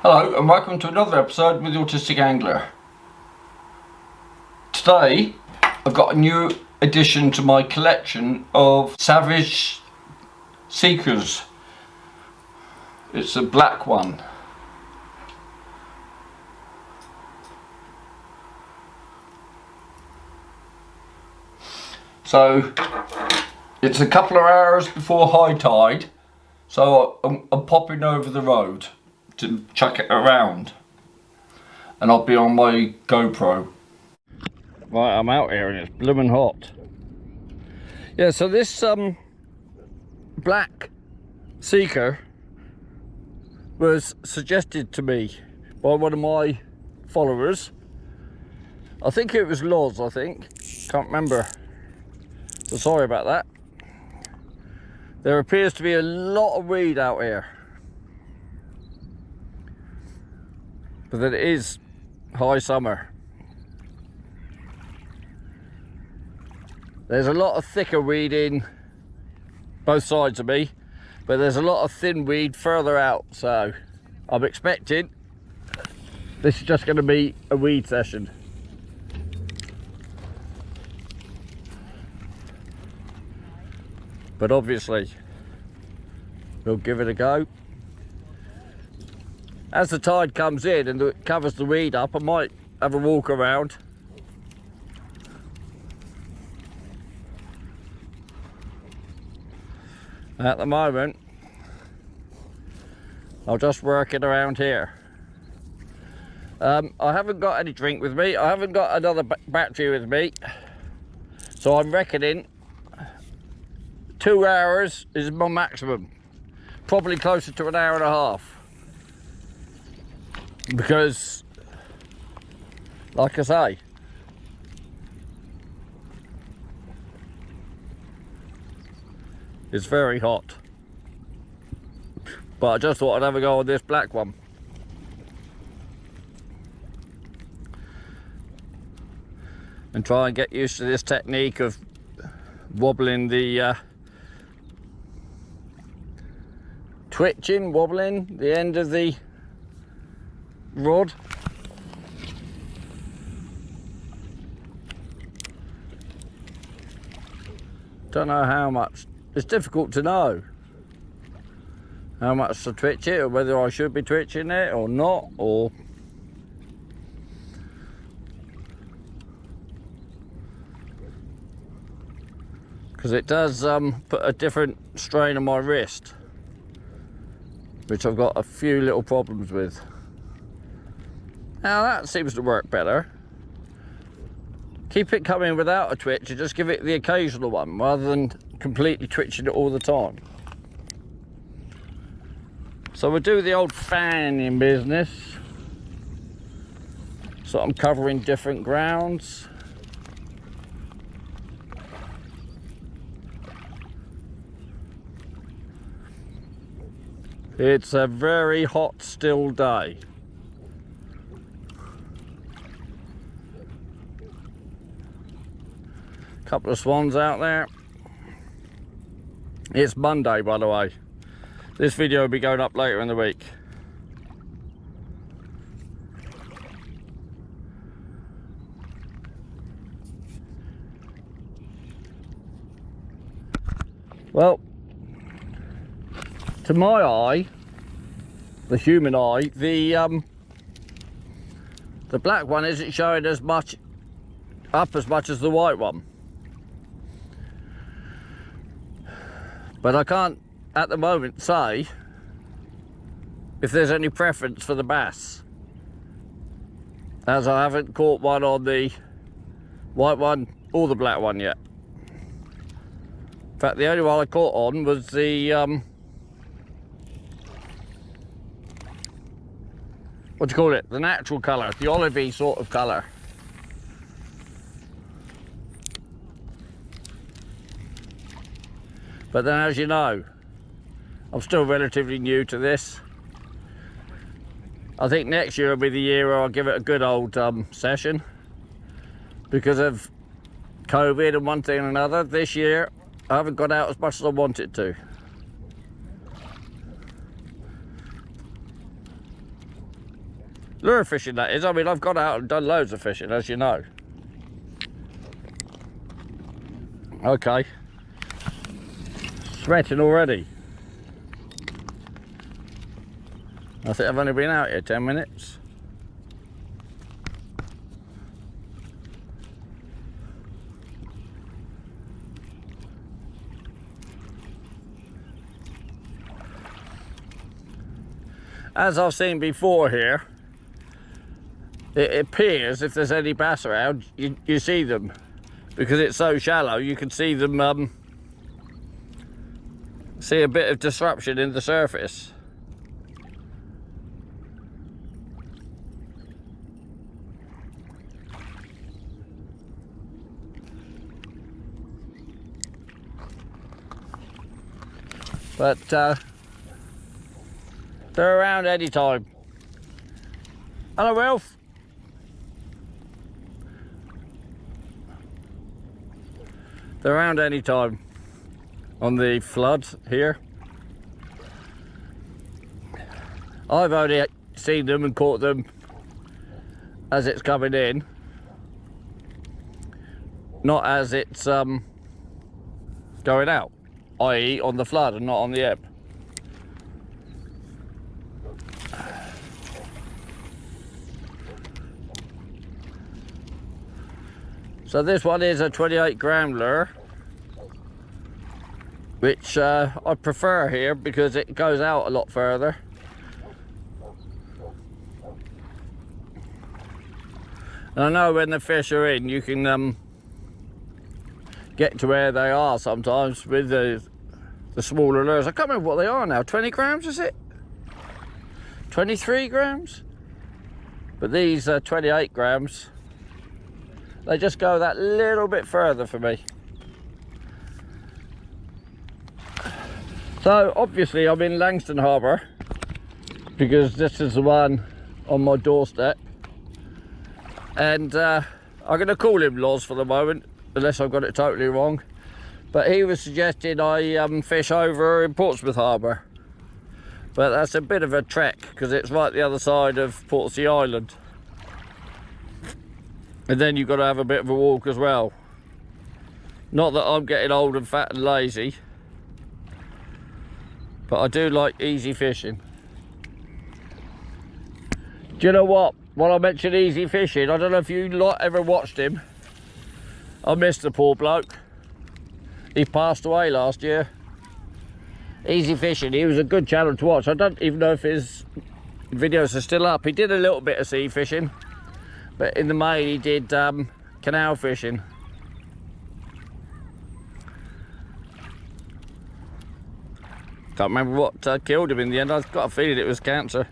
Hello and welcome to another episode with the Autistic Angler. Today I've got a new addition to my collection of Savage Seekers. It's a black one. So it's a couple of hours before high tide, so I'm popping over the road to chuck it around and I'll be on my GoPro. Right, I'm out here and it's blooming hot. Yeah, so this black seeker was suggested to me by one of my followers. I think it was Loz, can't remember. So sorry about that. There appears to be a lot of weed out here. But it is high summer. There's a lot of thicker weed in both sides of me, but there's a lot of thin weed further out, so I'm expecting this is just going to be a weed session. But obviously we'll give it a go. As the tide comes in and it covers the weed up, I might have a walk around. At the moment, I'll just work it around here. I haven't got any drink with me. I haven't got another battery with me. So I'm reckoning 2 hours is my maximum. Probably closer to an hour and a half. Because, like I say, it's very hot. But I just thought I'd have a go on this black one. And try and get used to this technique of wobbling the wobbling the end of the rod. Don't know how much. It's difficult to know how much to twitch it, or whether I should be twitching it or not, or because it does put a different strain on my wrist, which I've got a few little problems with. Now that seems to work better. Keep it coming without a twitch and just give it the occasional one rather than completely twitching it all the time. So we'll do the old fanning business. So I'm covering different grounds. It's a very hot, still day. Couple of swans out there. It's Monday, by the way. This video will be going up later in the week. Well, to my eye, the human eye, the black one isn't showing as much as the white one. But I can't, at the moment, say if there's any preference for the bass, as I haven't caught one on the white one or the black one yet. In fact, the only one I caught on was the, what do you call it? The natural colour, the olivey sort of colour. But then, as you know, I'm still relatively new to this. I think next year will be the year where I'll give it a good old session. Because of COVID and one thing and another, this year I haven't got out as much as I wanted to. Lure fishing, that is. I mean, I've gone out and done loads of fishing, as you know. Okay. Sweating already. I think I've only been out here 10 minutes. As I've seen before here, it appears if there's any bass around, you see them. Because it's so shallow, you can see them, see a bit of disruption in the surface. But they're around any time. Hello, Wilf. They're around any time on the flood here. I've only seen them and caught them as it's coming in, not as it's going out, i.e. on the flood and not on the ebb. So this one is a 28 gram lure, which I prefer here because it goes out a lot further. And I know when the fish are in, you can get to where they are sometimes with the smaller lures. I can't remember what they are now. 20 grams, is it? 23 grams? But these are 28 grams. They just go that little bit further for me. So obviously I'm in Langston Harbour because this is the one on my doorstep, and I'm going to call him Loz for the moment, unless I've got it totally wrong. But he was suggesting I fish over in Portsmouth Harbour, but that's a bit of a trek because it's right the other side of Portsea Island. And then you've got to have a bit of a walk as well. Not that I'm getting old and fat and lazy, but I do like easy fishing. Do you know what? While I mentioned easy fishing, I don't know if you lot ever watched him. I missed the poor bloke. He passed away last year. Easy fishing, he was a good channel to watch. I don't even know if his videos are still up. He did a little bit of sea fishing, but in the main he did canal fishing. Can't remember what killed him in the end. I've got a feeling it was cancer.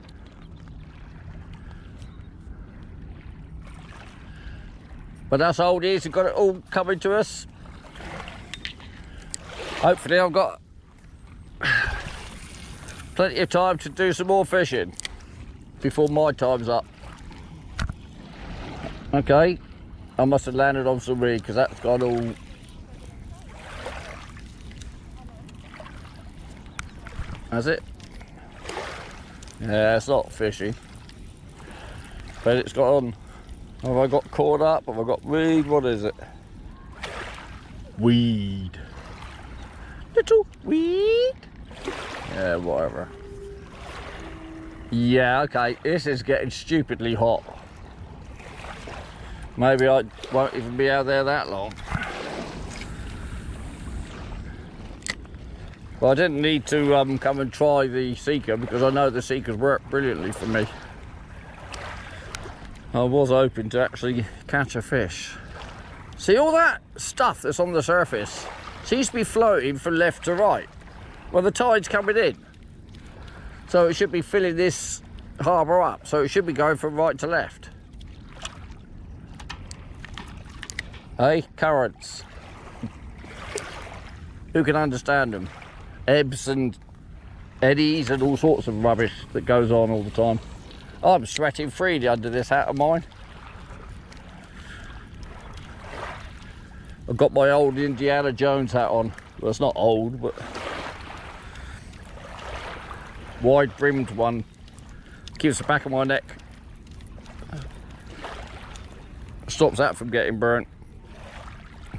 But that's old years, we've got it all coming to us. Hopefully I've got plenty of time to do some more fishing before my time's up. Okay, I must have landed on some reed because that's gone all... Has it? Yeah, it's not fishing, but it's got on. Have I got caught up? Have I got weed? What is it? Weed. Little weed. Yeah, whatever. Yeah, okay, this is getting stupidly hot. Maybe I won't even be out there that long. Well, I didn't need to come and try the Seeker because I know the Seekers work brilliantly for me. I was hoping to actually catch a fish. See all that stuff that's on the surface seems to be floating from left to right. Well, the tide's coming in, so it should be filling this harbour up, so it should be going from right to left. Hey, currents. Who can understand them? Ebbs and eddies and all sorts of rubbish that goes on all the time. I'm sweating freely under this hat of mine. I've got my old Indiana Jones hat on. Well, it's not old, but wide brimmed one. Keeps the back of my neck stops that from getting burnt.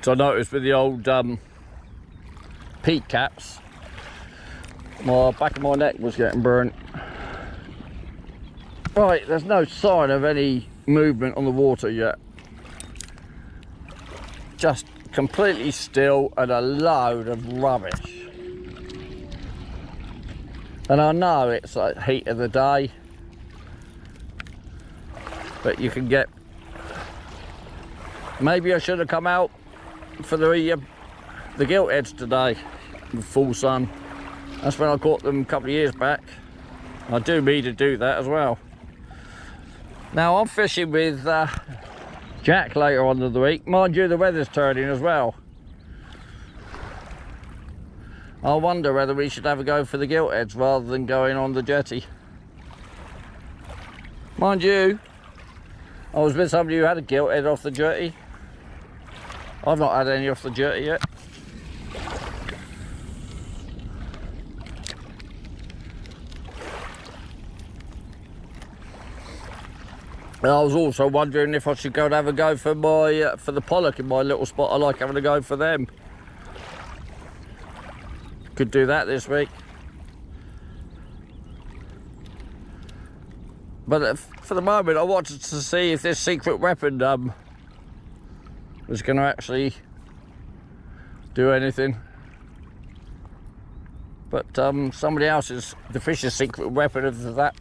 So I noticed with the old peak caps, my back of my neck was getting burnt. Right, there's no sign of any movement on the water yet. Just completely still and a load of rubbish. And I know it's like heat of the day, but you can get, maybe I should have come out for the gilt heads today with full sun. That's when I caught them a couple of years back. I do mean to do that as well. Now I'm fishing with Jack later on in the week. Mind you, the weather's turning as well. I wonder whether we should have a go for the gilt heads rather than going on the jetty. Mind you, I was with somebody who had a gilt head off the jetty. I've not had any off the jetty yet. And I was also wondering if I should go and have a go for my for the pollock in my little spot. I like having a go for them. Could do that this week. But for the moment, I wanted to see if this secret weapon was going to actually do anything. But somebody else's, the fish's secret weapon of that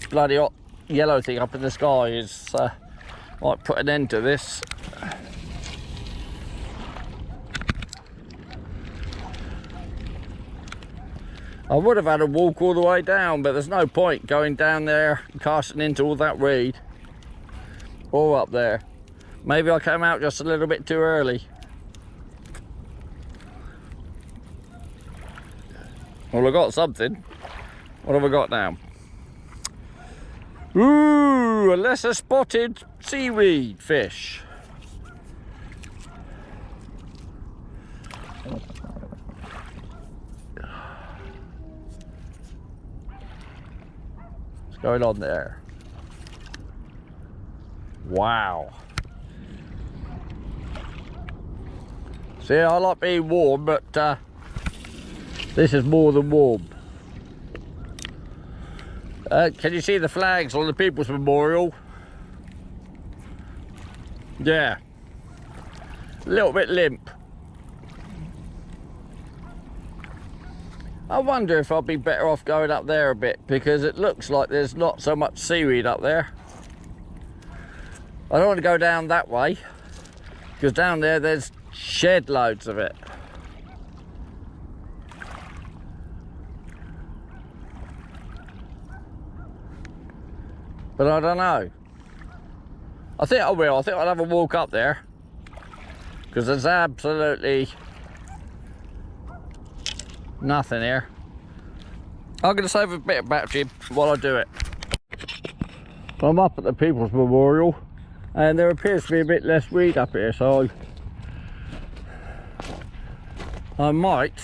bloody hot yellow thing up in the sky is might put an end to this. I would have had a walk all the way down, but there's no point going down there and casting into all that reed or up there. Maybe I came out just a little bit too early. Well, I got something. What have I got now? Ooh, a lesser spotted seaweed fish. What's going on there? Wow. See, I like being warm, but this is more than warm. Can you see the flags on the People's Memorial? Yeah. A little bit limp. I wonder if I'd be better off going up there a bit, because it looks like there's not so much seaweed up there. I don't want to go down that way, because down there there's shed loads of it. But I don't know. I think I will. I think I'll have a walk up there, because there's absolutely nothing here. I'm going to save a bit of battery while I do it. I'm up at the People's Memorial, and there appears to be a bit less weed up here, so I might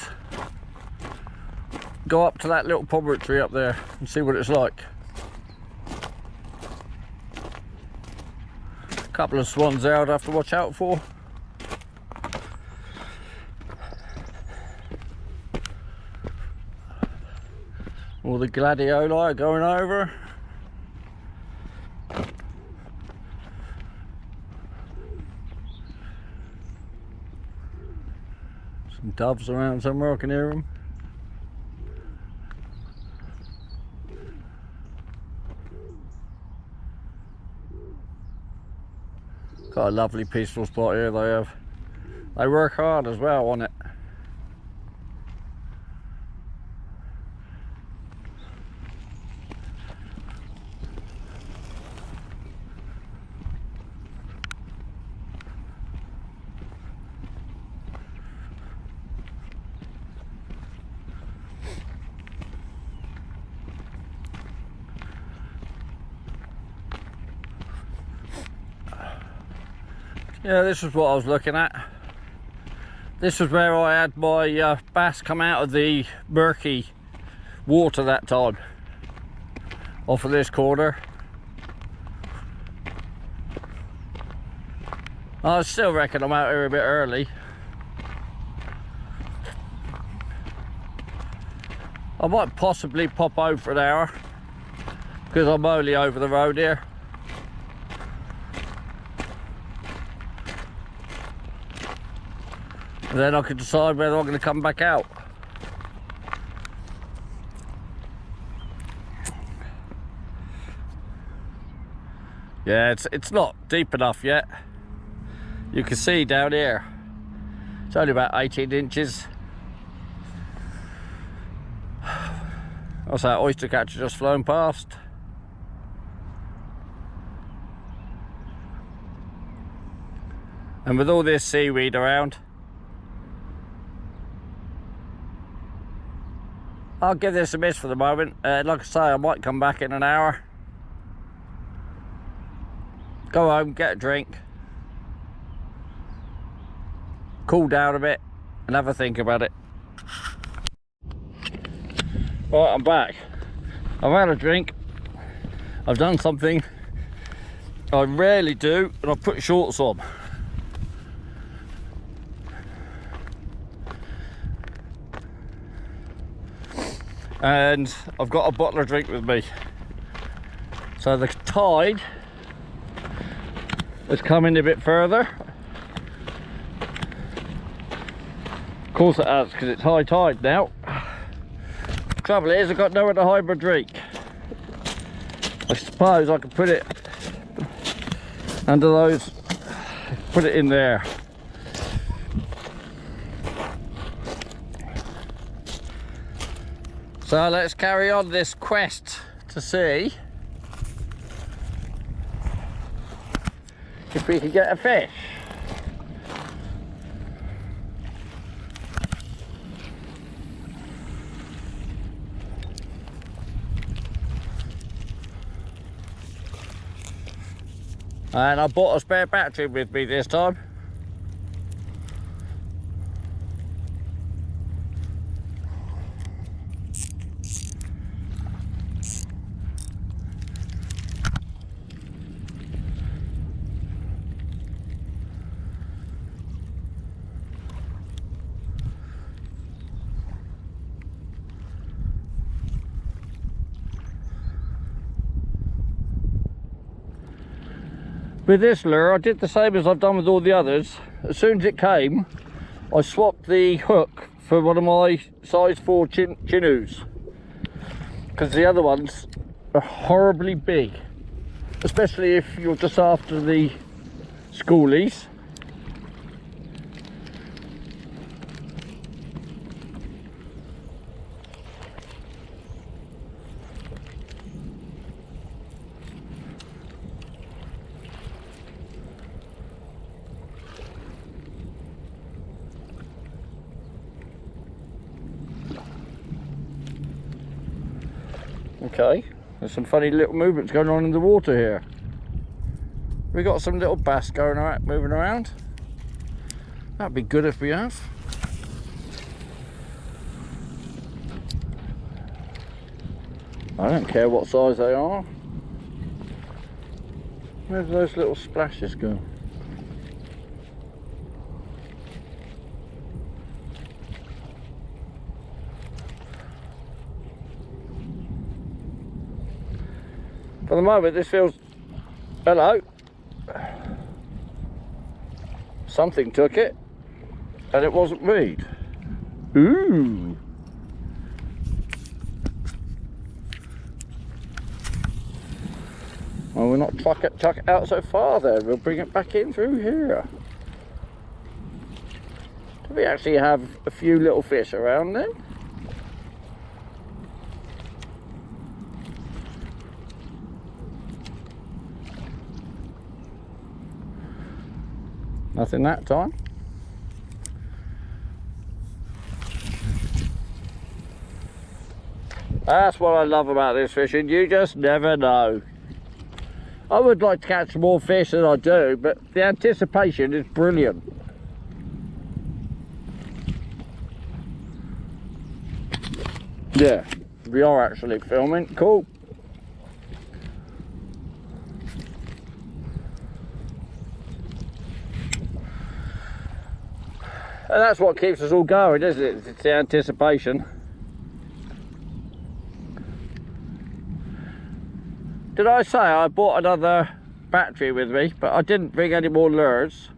go up to that little promontory up there and see what it's like. A couple of swans there I'd have to watch out for. All the gladioli are going over. Some doves around somewhere, I can hear them. Got a lovely peaceful spot here they have. They work hard as well on it. Yeah, this is what I was looking at. This was where I had my bass come out of the murky water that time, off of this corner. I still reckon I'm out here a bit early. I might possibly pop over for an hour because I'm only over the road here. And then I can decide whether I'm going to come back out. Yeah, it's not deep enough yet. You can see down here, it's only about 18 inches. What's that oyster catcher just flown past? And with all this seaweed around, I'll give this a miss for the moment. Like I say, I might come back in an hour. Go home, get a drink, cool down a bit, and have a think about it. Right, I'm back. I've had a drink. I've done something I rarely do, and I've put shorts on. And I've got a bottle of drink with me. So the tide has come in a bit further. Of course it has, because it's high tide now. Trouble is, I've got nowhere to hide my drink. I suppose I could put it under those, put it in there. So let's carry on this quest to see if we can get a fish. And I bought a spare battery with me this time. With this lure, I did the same as I've done with all the others. As soon as it came, I swapped the hook for one of my size 4 chinoos, because the other ones are horribly big, especially if you're just after the schoolies. Okay, there's some funny little movements going on in the water here. We got some little bass going around, moving around. That'd be good if we have. I don't care what size they are. Where's those little splashes go? For the moment, this feels... Hello. Something took it, and it wasn't weed. Ooh. Well, we're not chuck it out so far there. We'll bring it back in through here. Do we actually have a few little fish around then? Nothing that time. That's what I love about this fishing. You just never know. I would like to catch more fish than I do, but the anticipation is brilliant. Yeah, we are actually filming. Cool. And that's what keeps us all going, isn't it? It's the anticipation. Did I say I bought another battery with me, but I didn't bring any more lures.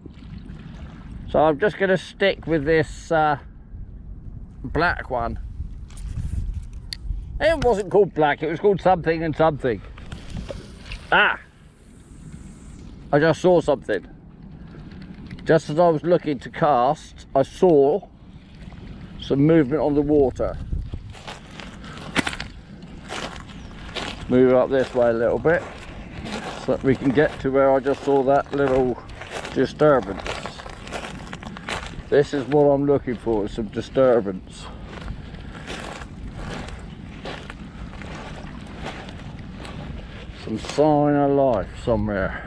So I'm just going to stick with this black one. It wasn't called black, it was called something and something. Ah! I just saw something. Just as I was looking to cast, I saw some movement on the water. Move up this way a little bit so that we can get to where I just saw that little disturbance. This is what I'm looking for, some disturbance. Some sign of life somewhere.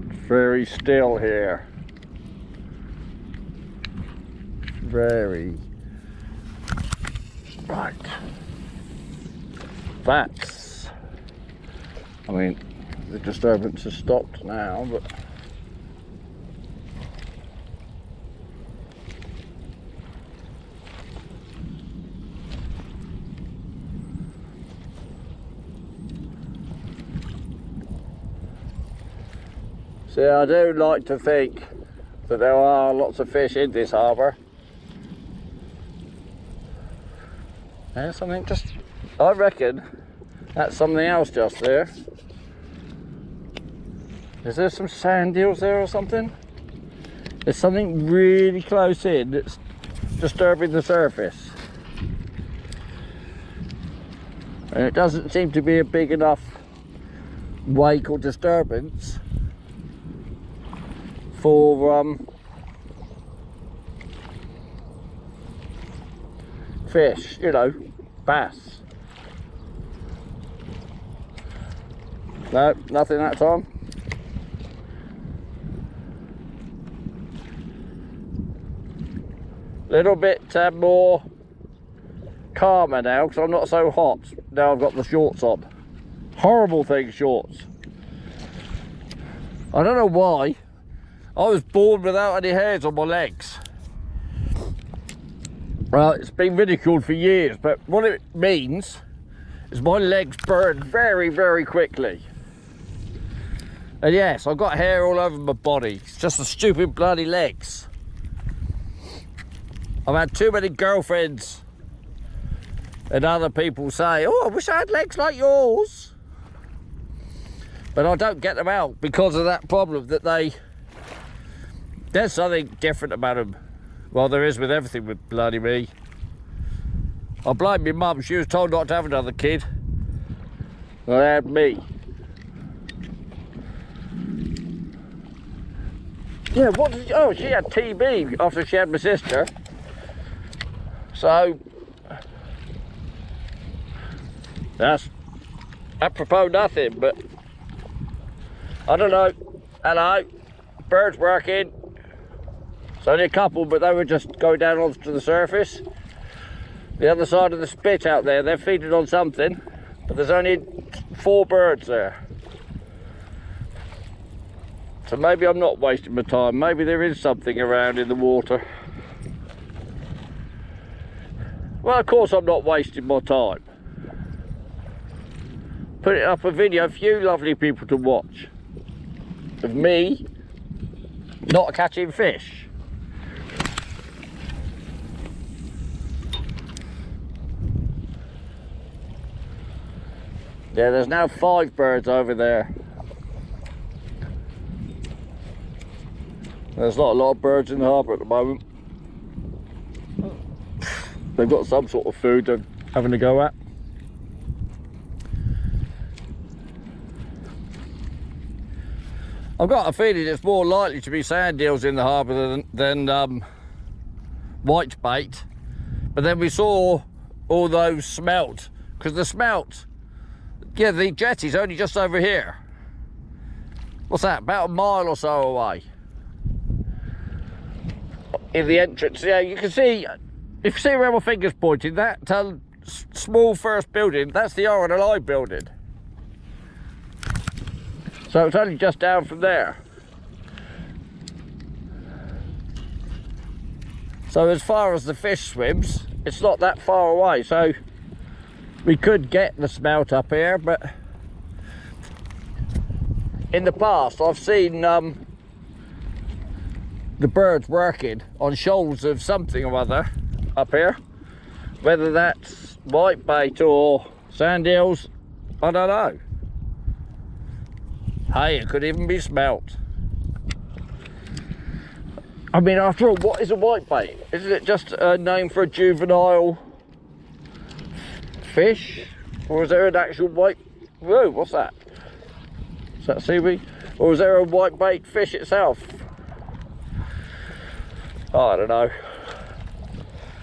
It's very still here. Very. Right. That's. I mean, the disturbance has stopped now, but. See, I do like to think that there are lots of fish in this harbour. There's something just, I reckon that's something else just there. Is there some sand eels there or something? There's something really close in that's disturbing the surface. And it doesn't seem to be a big enough wake or disturbance for fish, you know, bass. No, nothing that time. Little bit more calmer now because I'm not so hot. Now I've got the shorts on. Horrible thing, shorts. I don't know why. I was born without any hairs on my legs. Well, it's been ridiculed for years, but what it means is my legs burn very, very quickly. And yes, I've got hair all over my body. It's just the stupid bloody legs. I've had too many girlfriends and other people say, oh, I wish I had legs like yours. But I don't get them out because of that problem that there's something different about them. Well, there is with everything with bloody me. I blame my mum. She was told not to have another kid. Well, they had me. Yeah, what did oh, she had TB after she had my sister. So, that's apropos nothing, but I don't know. Hello, birds working. It's only a couple, but they were just going down onto the surface. The other side of the spit out there, they're feeding on something, but there's only 4 birds there. So maybe I'm not wasting my time. Maybe there is something around in the water. Well, of course I'm not wasting my time. Put it up a video for you lovely people to watch. Of me not catching fish. Yeah, there's now 5 birds over there. There's not a lot of birds in the harbour at the moment. They've got some sort of food they're having to go at. I've got a feeling it's more likely to be sand eels in the harbour than white bait. But then we saw all those smelt, because the smelt, yeah, the jetty's only just over here. What's that, about a mile or so away? In the entrance, yeah, you can see, if you see where my finger's pointing, that small first building, that's the R&I building. So it's only just down from there. So as far as the fish swims, it's not that far away. So we could get the smelt up here, but in the past I've seen the birds working on shoals of something or other up here. Whether that's whitebait or sand eels, I don't know. Hey, it could even be smelt. I mean, after all, what is a whitebait? Isn't it just a name for a juvenile fish? Or is there an actual white... Whoa, what's that? Is that seaweed? Or is there a whitebait fish itself? Oh, I don't know.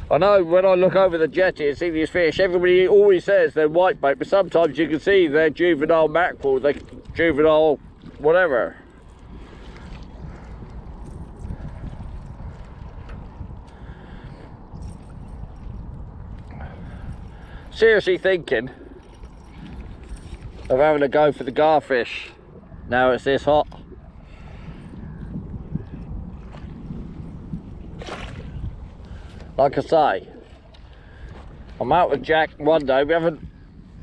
I know when I look over the jetty and see these fish, everybody always says they're whitebait, but sometimes you can see they're juvenile mackerel, they're juvenile whatever. Seriously thinking of having a go for the garfish now it's this hot. Like I say, I'm out with Jack one day. We haven't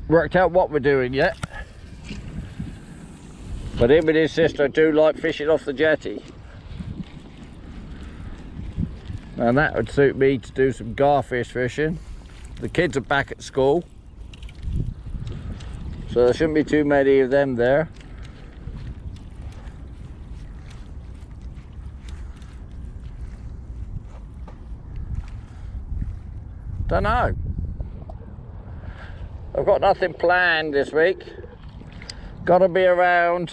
worked out what we're doing yet, but him and his sister do like fishing off the jetty, and that would suit me to do some garfish fishing. The kids are back at school, so there shouldn't be too many of them there. Don't know. I've got nothing planned this week. Got to be around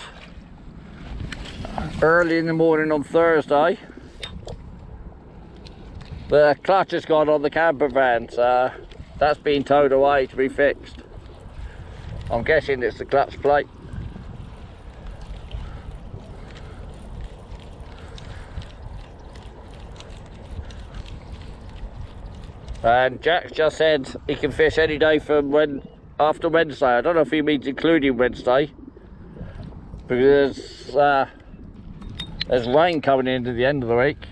early in the morning on Thursday. The clutch has gone on the camper van, so that's been towed away to be fixed. I'm guessing it's the clutch plate. And Jack's just said he can fish any day from after Wednesday. I don't know if he means including Wednesday, because there's rain coming into the end of the week.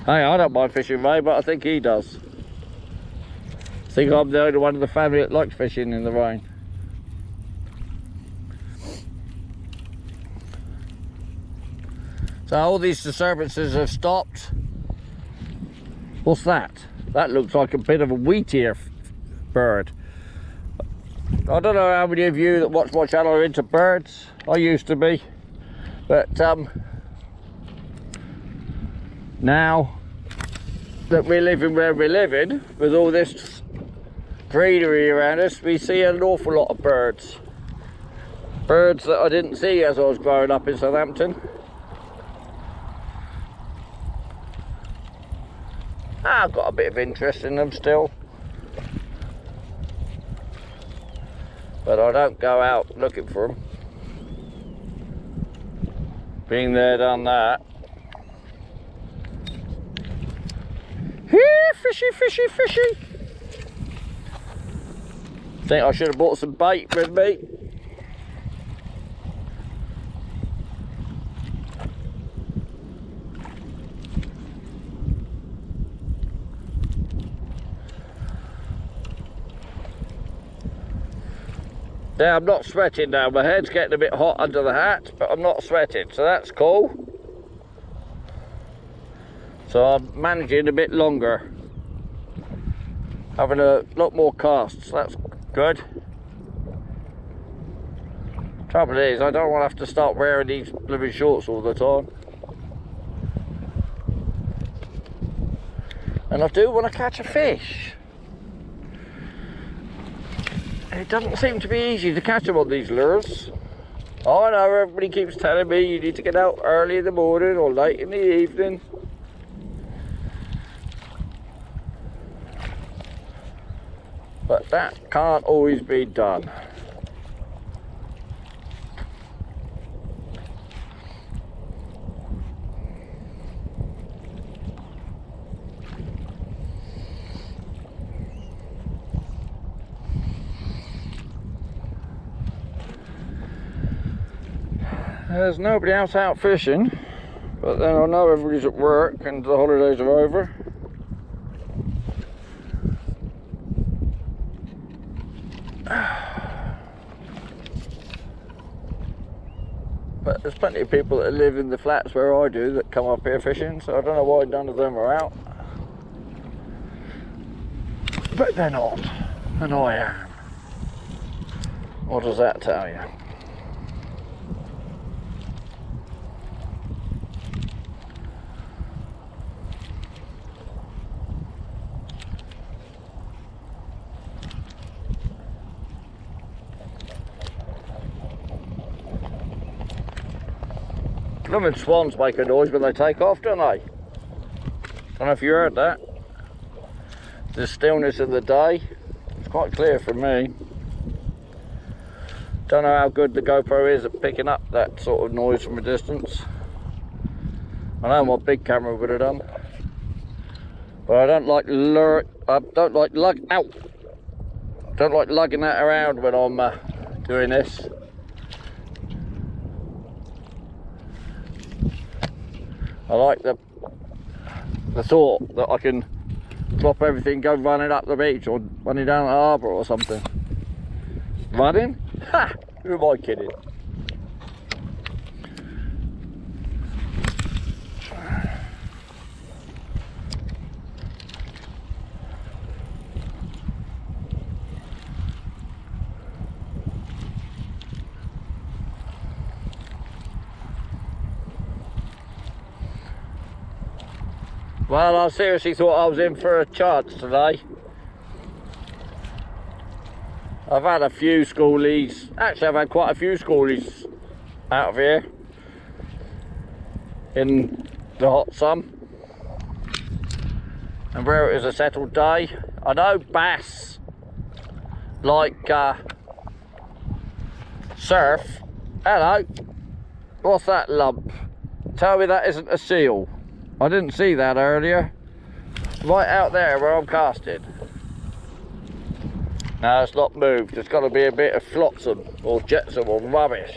Hey, I don't mind fishing rain, but I think he does. I think I'm the only one in the family that likes fishing in the rain. So all these disturbances have stopped. What's that? That looks like a bit of a wheat-ear bird. I don't know how many of you that watch my channel are into birds. I used to be. But now that we're living where we're living, with all this greenery around us, we see an awful lot of birds. Birds that I didn't see as I was growing up in Southampton. I've got a bit of interest in them still, but I don't go out looking for them. Been there, done that. Here, fishy, fishy, fishy. Think I should have bought some bait with me. Now I'm not sweating now, my head's getting a bit hot under the hat, but I'm not sweating, so that's cool. So I'm managing a bit longer, having a lot more casts, that's good. Trouble is, I don't want to have to start wearing these blooming shorts all the time. And I do want to catch a fish. It doesn't seem to be easy to catch them on these lures. I know everybody keeps telling me you need to get out early in the morning or late in the evening. But that can't always be done. There's nobody else out fishing, but then I know everybody's at work and the holidays are over. But there's plenty of people that live in the flats where I do that come up here fishing, so I don't know why none of them are out. But they're not, and I am. What does that tell you? Blooming swans make a noise when they take off, don't they? Don't know if you heard that. The stillness of the day, it's quite clear for me. Don't know how good the GoPro is at picking up that sort of noise from a distance. I know my big camera would have done, but I don't like lugging that around when I'm doing this. I like the thought that I can drop everything, go running up the beach or running down the harbour or something. Running? Ha! Who am I kidding? Well, I seriously thought I was in for a chance today. I've had a few schoolies, actually I've had quite a few schoolies out of here in the hot sun. And where it is a settled day. I know bass like surf. Hello, what's that lump? Tell me that isn't a seal. I didn't see that earlier. Right out there where I'm casting. No, it's not moved. It's got to be a bit of flotsam or jetsam or rubbish.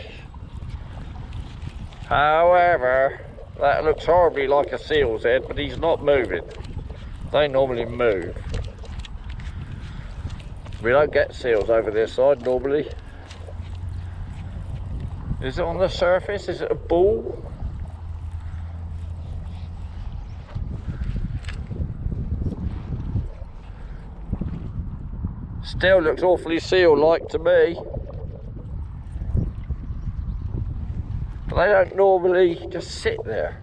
However, that looks horribly like a seal's head, but he's not moving. They normally move. We don't get seals over this side normally. Is it on the surface? Is it a ball? Still looks awfully seal-like to me. But they don't normally just sit there.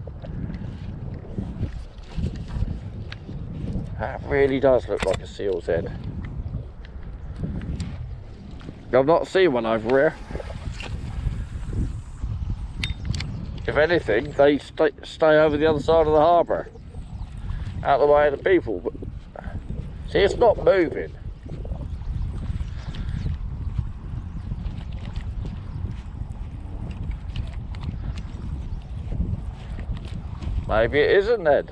That really does look like a seal's head. I've not seen one over here. If anything, they stay over the other side of the harbour, out of the way of the people. But see, it's not moving. Maybe it isn't then.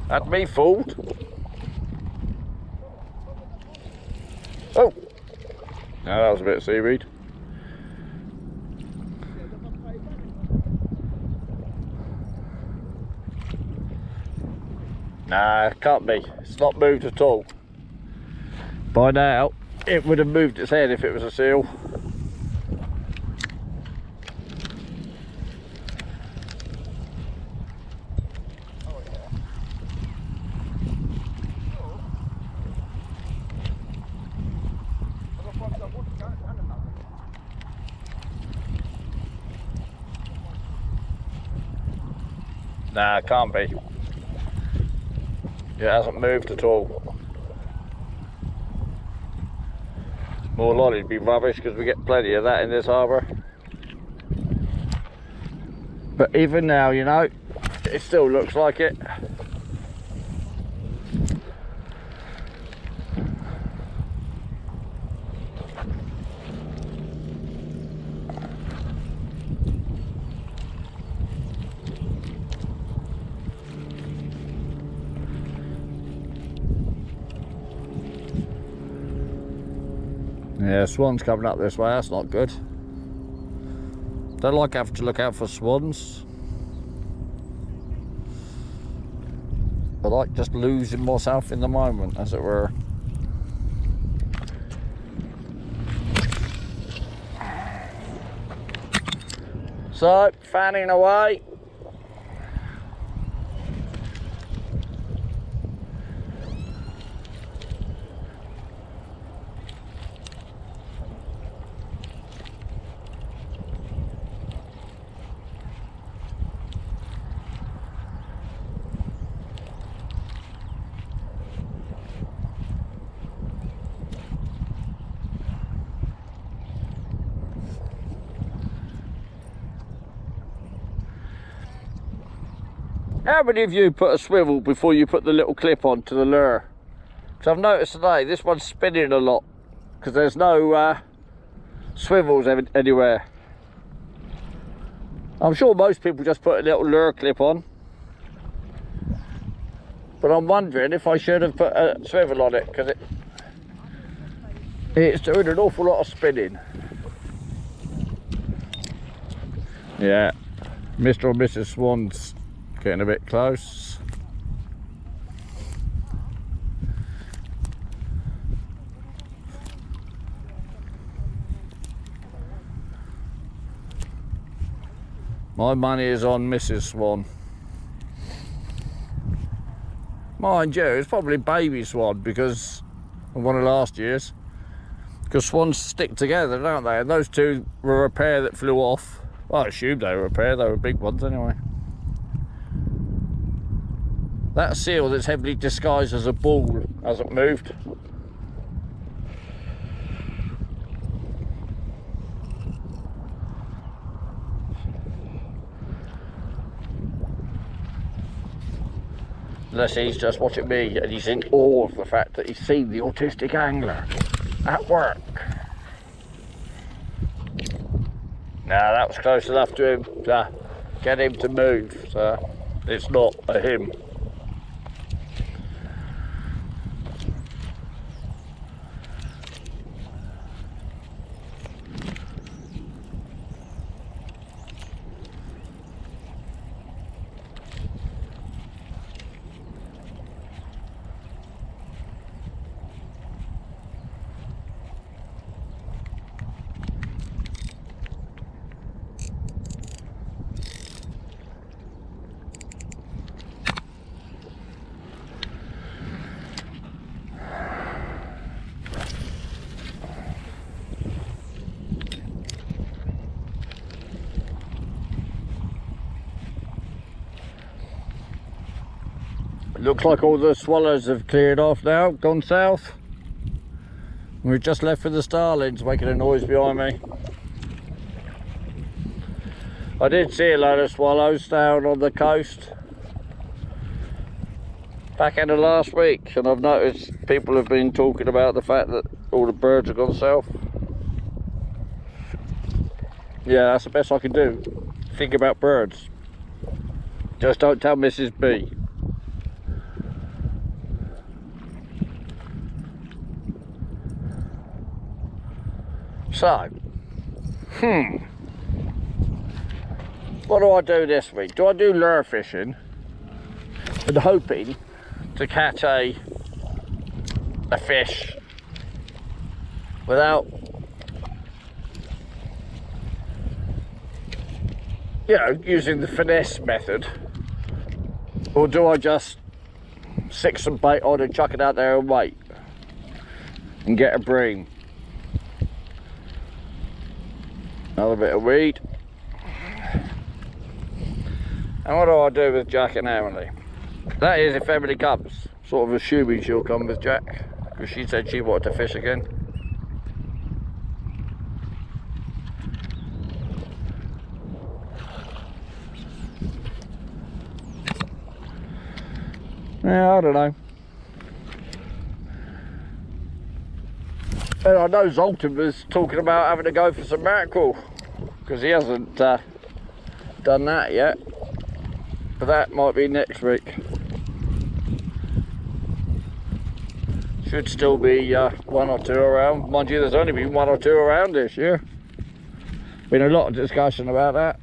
That's me fooled. Oh! Now that was a bit of seaweed. Nah, it can't be. It's not moved at all. By now, it would have moved its head if it was a seal. Nah, it can't be. It hasn't moved at all. More likely to be rubbish because we get plenty of that in this harbour. But even now, you know, it still looks like it. Yeah, swans coming up this way, that's not good. Don't like having to look out for swans. I like just losing myself in the moment, as it were. So, fanning away. How many of you put a swivel before you put the little clip onto the lure? Because I've noticed today this one's spinning a lot because there's no swivels anywhere. I'm sure most people just put a little lure clip on, but I'm wondering if I should have put a swivel on it because it's doing an awful lot of spinning. Yeah, Mr. or Mrs. Swan's getting a bit close. My money is on Mrs. Swan. Mind you, it's probably baby swan because of one of last year's. Because swans stick together, don't they? And those two were a pair that flew off. Well, I assumed they were a pair, they were big ones anyway. That seal that's heavily disguised as a bull hasn't moved. Unless he's just watching me and he's in awe of the fact that he's seen the autistic angler at work. Now that was close enough to him to get him to move, so it's not a him. Looks like all the swallows have cleared off now, gone south. We're just left with the starlings making a noise behind me. I did see a load of swallows down on the coast back end of last week, and I've noticed people have been talking about the fact that all the birds have gone south. Yeah, that's the best I can do. Think about birds. Just don't tell Mrs. B. So, what do I do this week? Do I do lure fishing and hoping to catch a fish without, you know, using the finesse method? Or do I just stick some bait on and chuck it out there and wait and get a bream? Another bit of weed. And what do I do with Jack and Emily? That is, if Emily comes. Sort of assuming she'll come with Jack, because she said she wanted to fish again. Yeah, I don't know. And I know Zoltan was talking about having to go for some mackerel, because he hasn't done that yet. But that might be next week. Should still be one or two around. Mind you, there's only been one or two around this year. Been a lot of discussion about that.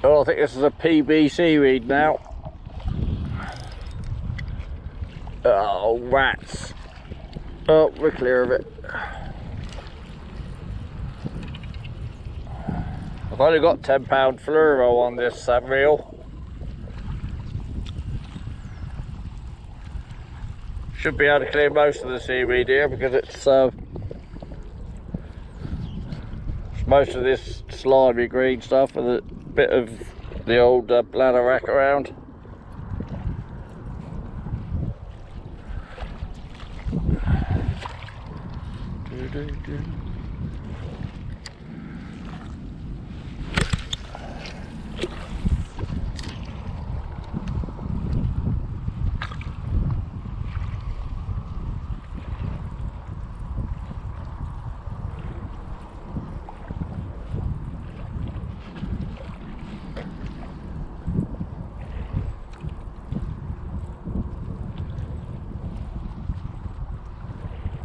Oh, I think this is a PB seaweed now. Oh, rats. Oh, we're clear of it. I've only got 10-pound fluoro on this reel. Should be able to clear most of the seaweed here because it's most of this slimy green stuff and a bit of the old bladder rack around.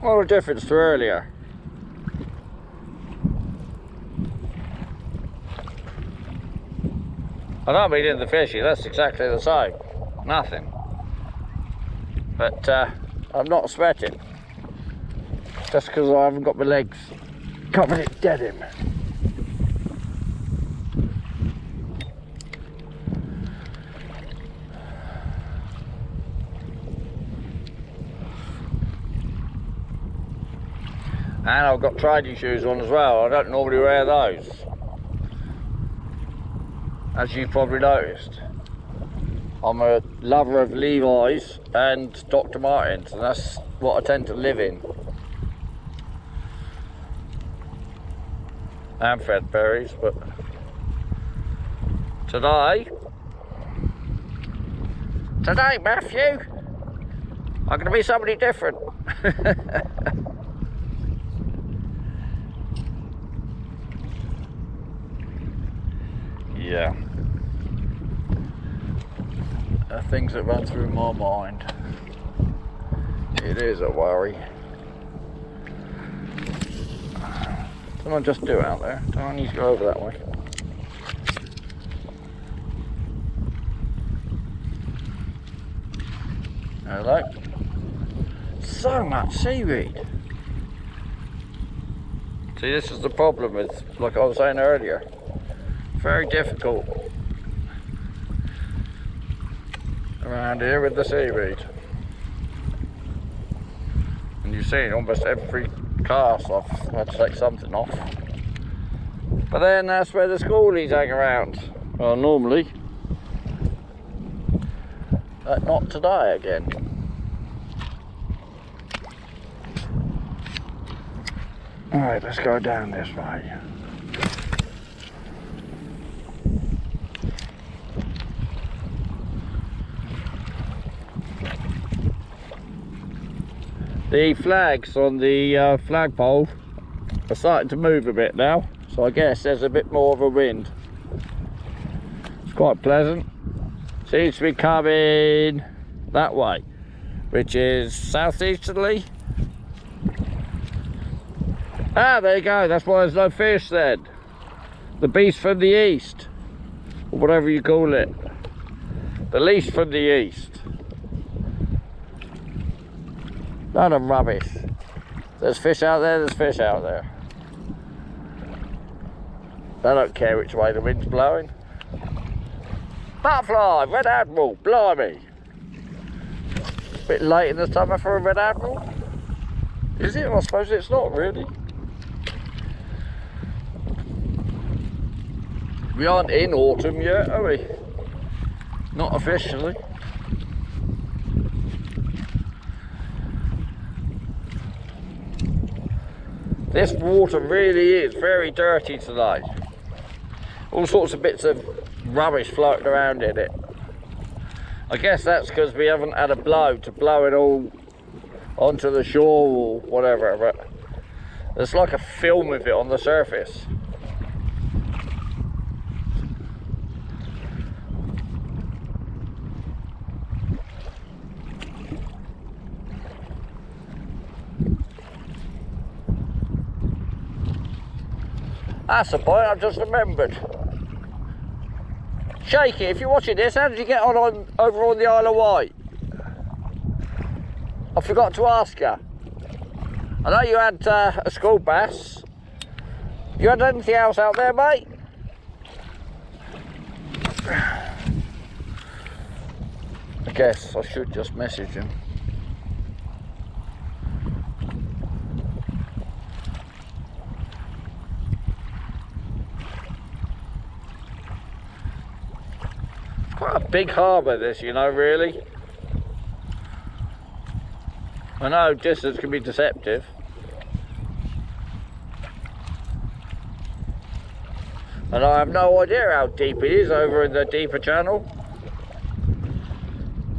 What a difference to earlier. I don't mean in the fishy, that's exactly the same. Nothing. But I'm not sweating. Just because I haven't got my legs covered in denim. And I've got trading shoes on as well. I don't normally wear those, as you've probably noticed. I'm a lover of Levi's and Dr. Martens, and that's what I tend to live in. And Fredberries, but today, Matthew, I'm going to be somebody different. Yeah, the things that run through my mind. It is a worry. What can I just do out there? Don't I need to go over that way? Hello. So much seaweed. See, this is the problem with, like I was saying earlier, very difficult around here with the seaweed. And you've seen almost every cast I've had to take something off. But then that's where the schoolies hang around. Well, normally. But not today again. Alright, let's go down this way. The flags on the flagpole are starting to move a bit now, so I guess there's a bit more of a wind. It's quite pleasant. Seems to be coming that way, which is southeasterly. Ah, there you go, that's why there's no fish then. The beast from the east, or whatever you call it. The least from the east. Load of rubbish. There's fish out there, there's fish out there. I don't care which way the wind's blowing. Butterfly, red admiral, blimey. Bit late in the summer for a red admiral. Is it? I suppose it's not really. We aren't in autumn yet, are we? Not officially. This water really is very dirty today. All sorts of bits of rubbish floating around in it. I guess that's because we haven't had a blow to blow it all onto the shore or whatever, but there's like a film of it on the surface. That's the point, I've just remembered. Shaky, if you're watching this, how did you get on over on the Isle of Wight? I forgot to ask you. I know you had a school bass. You had anything else out there, mate? I guess I should just message him. Quite a big harbour this, you know, really. I know distance can be deceptive. And I have no idea how deep it is over in the deeper channel.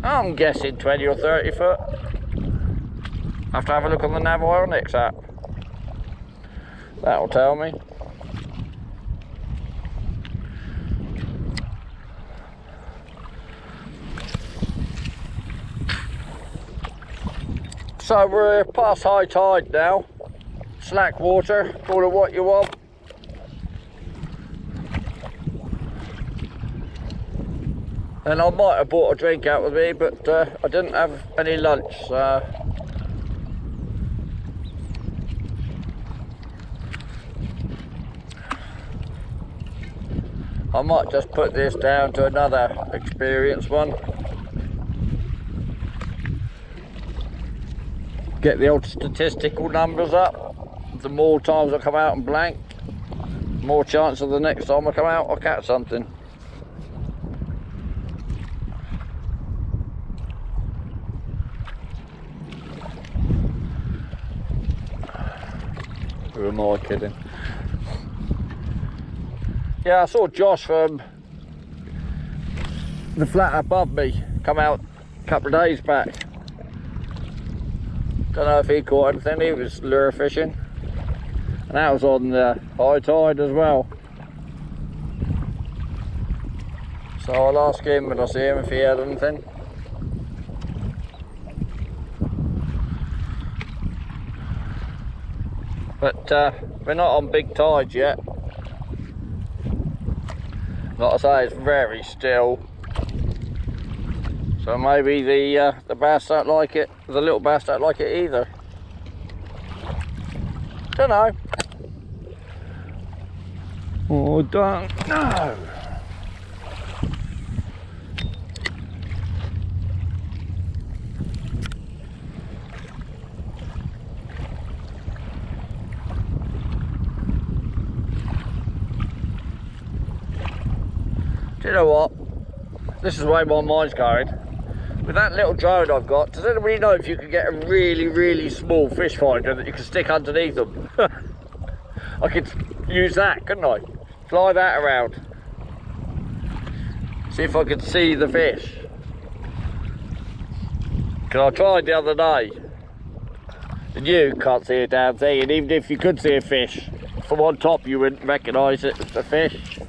I'm guessing 20 or 30 foot. I have to have a look on the Navionics app. That'll tell me. So we're past high tide now. Slack water, call it what you want. And I might have bought a drink out with me, but I didn't have any lunch, so I might just put this down to another experienced one. Get the old statistical numbers up. The more times I come out and blank, the more chance of the next time I come out I'll catch something. Who am I kidding? Yeah, I saw Josh from the flat above me come out a couple of days back. Don't know if he caught anything, he was lure fishing. And that was on the high tide as well. So I'll ask him when I see him if he had anything. But we're not on big tides yet. Like I say, it's very still. So maybe the bass don't like it, the little bass don't like it either. Don't know. Oh, don't know. Do you know what? This is the way my mind's going. With that little drone I've got, does anybody know if you can get a really, really small fish finder that you can stick underneath them? I could use that, couldn't I? Fly that around. See if I could see the fish. Because I tried the other day. And you can't see a damn thing, and even if you could see a fish, from on top you wouldn't recognise it as a fish.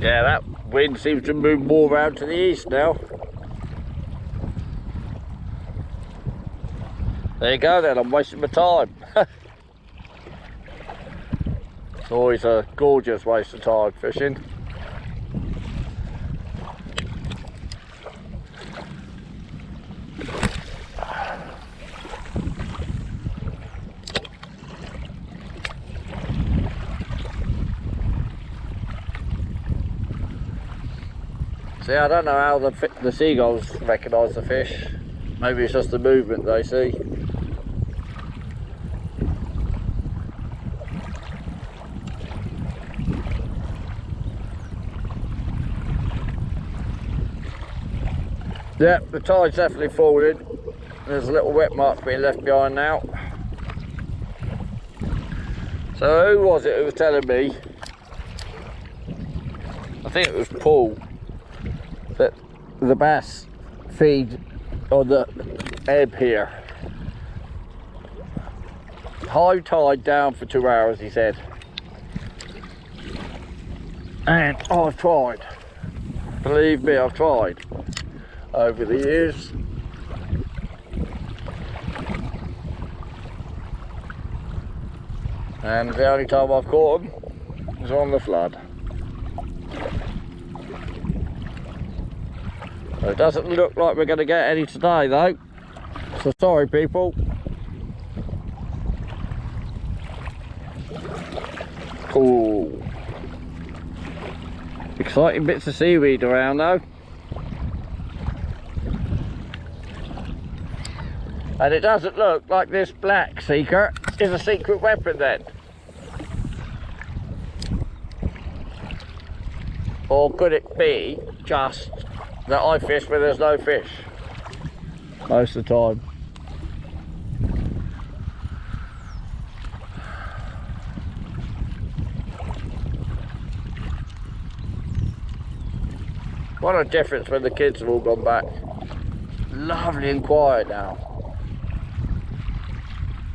Yeah, that wind seems to move more around to the east now. There you go then, I'm wasting my time. It's always a gorgeous waste of time fishing. See, I don't know how the seagulls recognise the fish. Maybe it's just the movement they see. Yep, the tide's definitely falling. There's a little wet mark being left behind now. So who was it who was telling me? I think it was Paul, that the bass feed on the ebb here. High tide down for 2 hours, he said. And I've tried. Believe me, I've tried. Over the years. And the only time I've caught them was on the flood. So it doesn't look like we're going to get any today though. So sorry people. Cool. Exciting bits of seaweed around though. And it doesn't look like this black seeker is a secret weapon then. Or could it be just that I fish where there's no fish? Most of the time. What a difference when the kids have all gone back. Lovely and quiet now.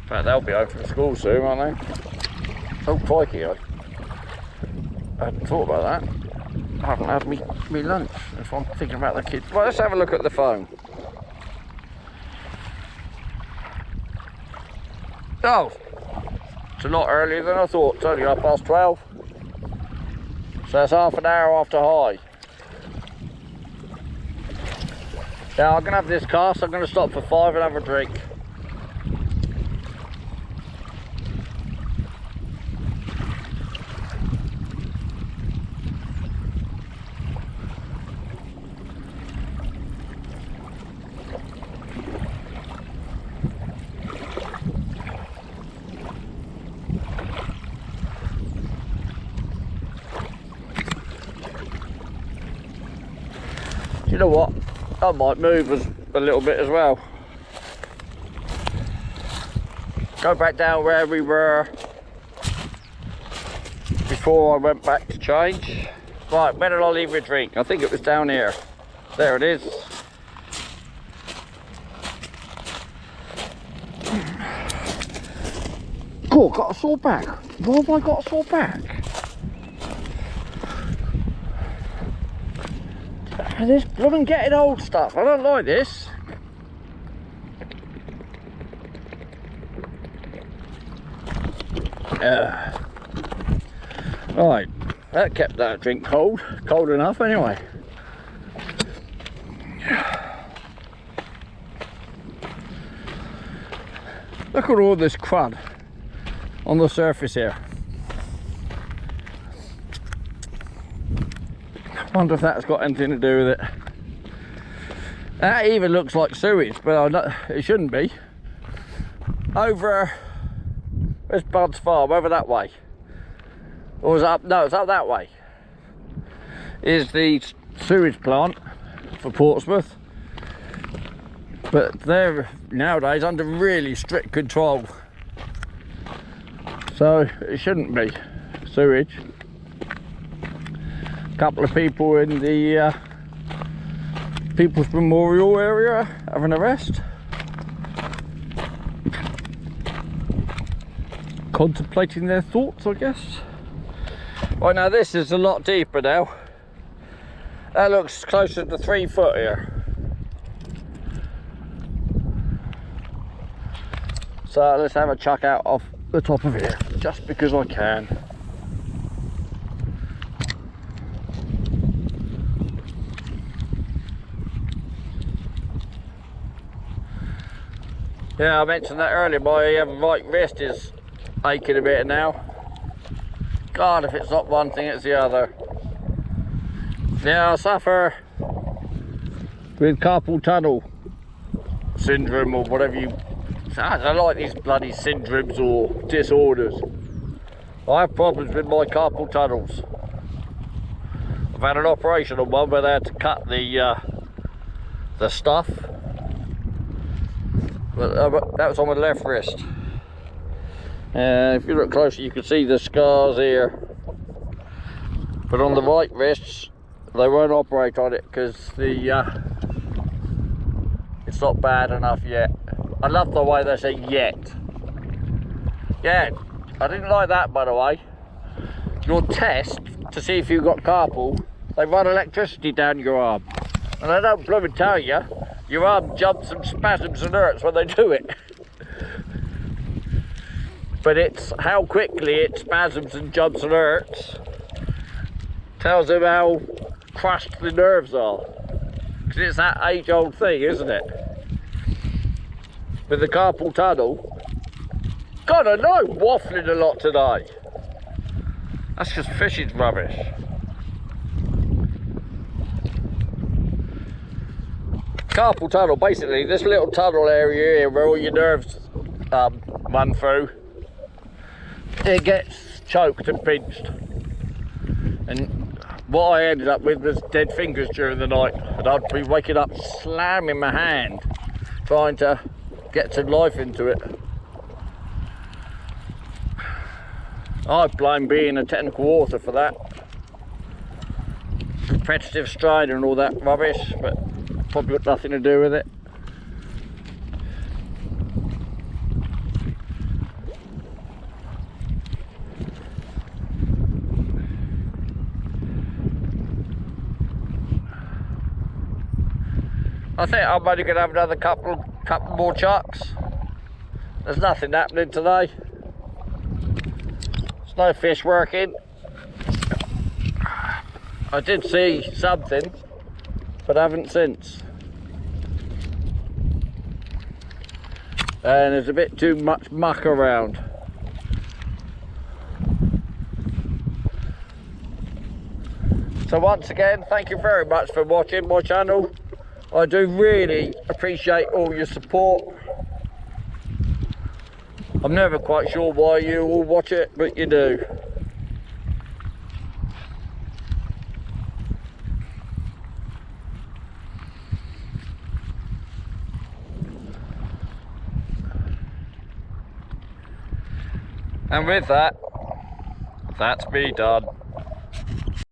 But they'll be open for school soon, aren't they? Oh crikey, I hadn't thought about that. I haven't had me lunch if I'm thinking about the kids. Well, let's have a look at the phone. Oh, it's a lot earlier than I thought. It's only 12:30. So it's half an hour after high. Now I'm going to have this cast. I'm going to stop for 5 and have a drink. You know what? I might move a little bit as well. Go back down where we were before I went back to change. Right, where did I leave a drink? I think it was down here. There it is. Oh, I've got a sore back. Why have I got a sore back? This blooming getting old stuff. I don't like this. Right, that kept that drink cold enough anyway. Look at all this crud on the surface here. Wonder if that's got anything to do with it. That even looks like sewage, but it shouldn't be. Over, where's Bud's farm? Over that way. Or is it up? No, it's up that way. Is the sewage plant for Portsmouth. But they're nowadays under really strict control. So it shouldn't be sewage. Couple of people in the People's Memorial area having a rest, contemplating their thoughts, I guess. Right, now this is a lot deeper now. That looks closer to 3 foot here. So let's have a chuck out off the top of here, just because I can. Yeah, I mentioned that earlier, my right wrist is aching a bit now. God, if it's not one thing, it's the other. Yeah, I suffer with carpal tunnel syndrome, or whatever you... I don't like these bloody syndromes or disorders. I have problems with my carpal tunnels. I've had an operation on one where they had to cut the stuff, but that was on my left wrist. If you look closer, you can see the scars here. But on the right wrists, they won't operate on it because it's not bad enough yet. I love the way they say yet. Yeah, I didn't like that, by the way. Your test to see if you've got carpal, they run electricity down your arm. And I don't blooming tell you, your arm jumps and spasms and hurts when they do it. But it's how quickly it spasms and jumps and hurts tells them how crushed the nerves are. Because it's that age-old thing, isn't it? With the carpal tunnel. God, I know, I'm waffling a lot today. That's just fishing rubbish. Carpal tunnel, basically this little tunnel area here where all your nerves run through, it gets choked and pinched. And what I ended up with was dead fingers during the night, and I'd be waking up slamming my hand trying to get some life into it. I blame being a technical author for that. Repetitive strain and all that rubbish, but probably got nothing to do with it. I think I'm only going to have another couple more chucks. There's nothing happening today. There's no fish working. I did see something, but I haven't since. And there's a bit too much muck around. So once again, thank you very much for watching my channel. I do really appreciate all your support. I'm never quite sure why you all watch it, but you do. And with that, that's me done.